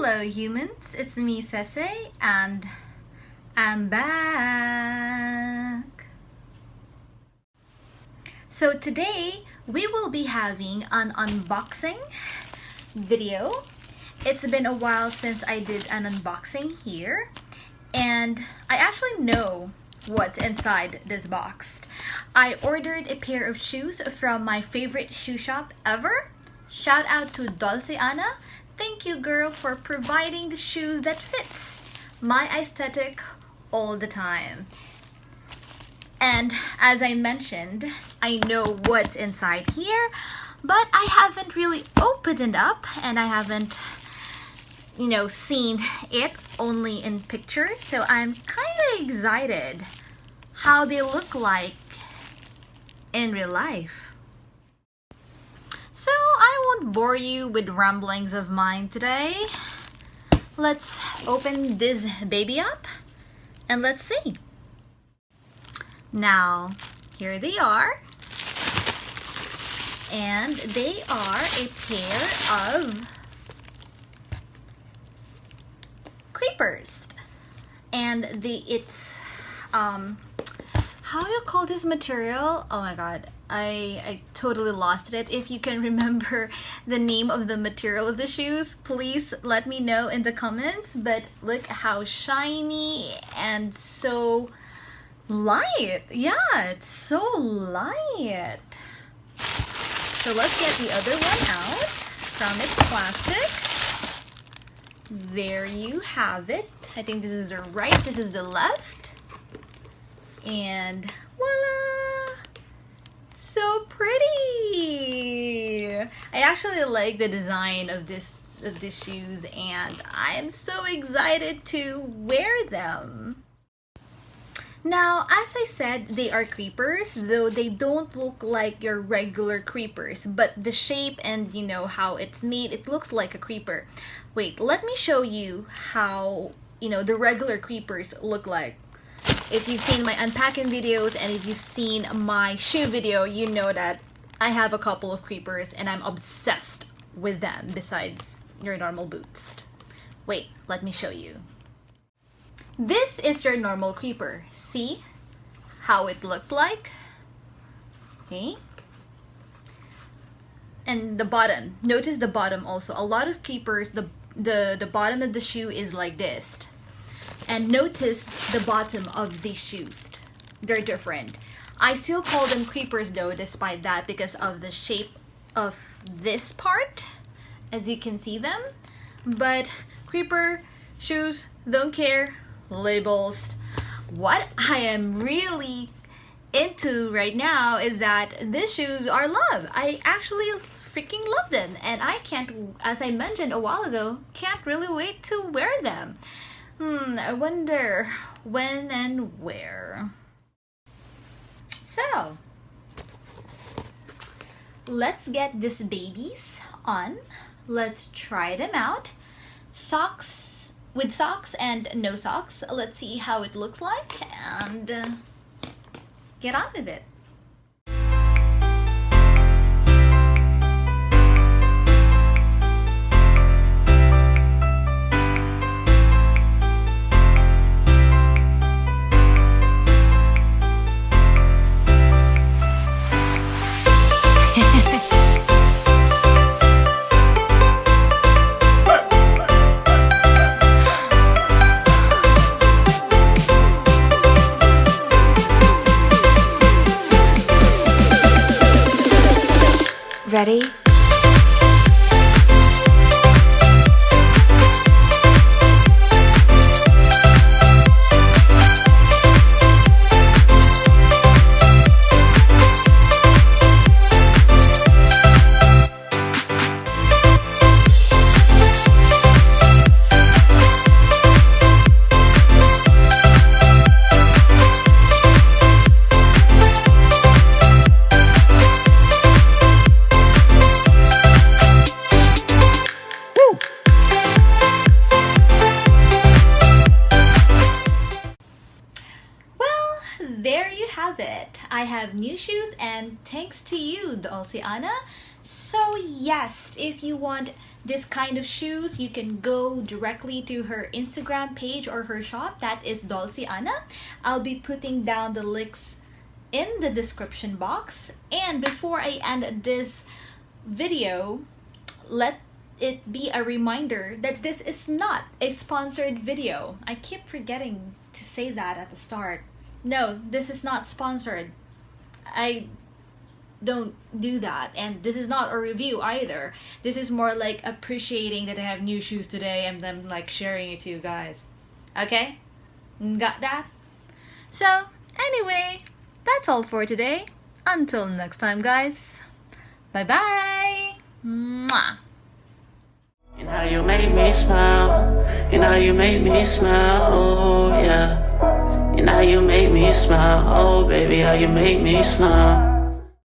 Hello humans, it's me Sese and I'm back. So today we will be having an unboxing video. It's been a while since I did an unboxing here and I actually know what's inside this box. I ordered a pair of shoes from my favorite shoe shop ever. Shout out to Dolce Ana. Thank you, girl, for providing the shoes that fits my aesthetic all the time. And as I mentioned, I know what's inside here, but I haven't really opened it up and I haven't, seen it, only in pictures. So I'm kind of excited how they look like in real life. So I won't bore you with ramblings of mine today. Let's open this baby up and let's see. Now, here they are. And they are a pair of creepers. And it's how do you call this material? Oh my god, I totally lost it. If you can remember the name of the material of the shoes, please let me know in the comments. But look how shiny and so light. Yeah, it's so light. So let's get the other one out from its plastic. There you have it. I think this is the right, this is the left. And voila! So pretty! I actually like the design of these shoes and I am so excited to wear them. Now, as I said, they are creepers, though they don't look like your regular creepers, but the shape and how it's made, it looks like a creeper. Wait, let me show you how the regular creepers look like. If you've seen my unpacking videos and if you've seen my shoe video, you know that I have a couple of creepers and I'm obsessed with them besides your normal boots. Wait, let me show you. This is your normal creeper. See how it looks like? Okay. And the bottom. Notice the bottom also. A lot of creepers, the bottom of the shoe is like this. And notice the bottom of these shoes. They're different. I still call them creepers though, despite that, because of the shape of this part, as you can see them. But creeper shoes, don't care. Labels. What I am really into right now is that these shoes are love. I actually freaking love them. And I can't, as I mentioned a while ago, can't really wait to wear them. I wonder when and where. So, let's get these babies on. Let's try them out. With socks and no socks. Let's see how it looks like and get on with it. Ready? and thanks to you, Dolce Ana. So yes, if you want this kind of shoes, you can go directly to her Instagram page or her shop. That is Dolce Ana. I'll be putting down the links in the description box. And before I end this video, let it be a reminder that this is not a sponsored video. I keep forgetting to say that at the start. No, this is not sponsored. I don't do that, and this is not a review either. This is more like appreciating that I have new shoes today and then like sharing it to you guys. Okay? Got that? So anyway, that's all for today. Until next time, guys. Bye bye. Mwah. And how you make me smile, and how you make me smile, oh yeah. And how you make me smile, oh baby, how you make me smile.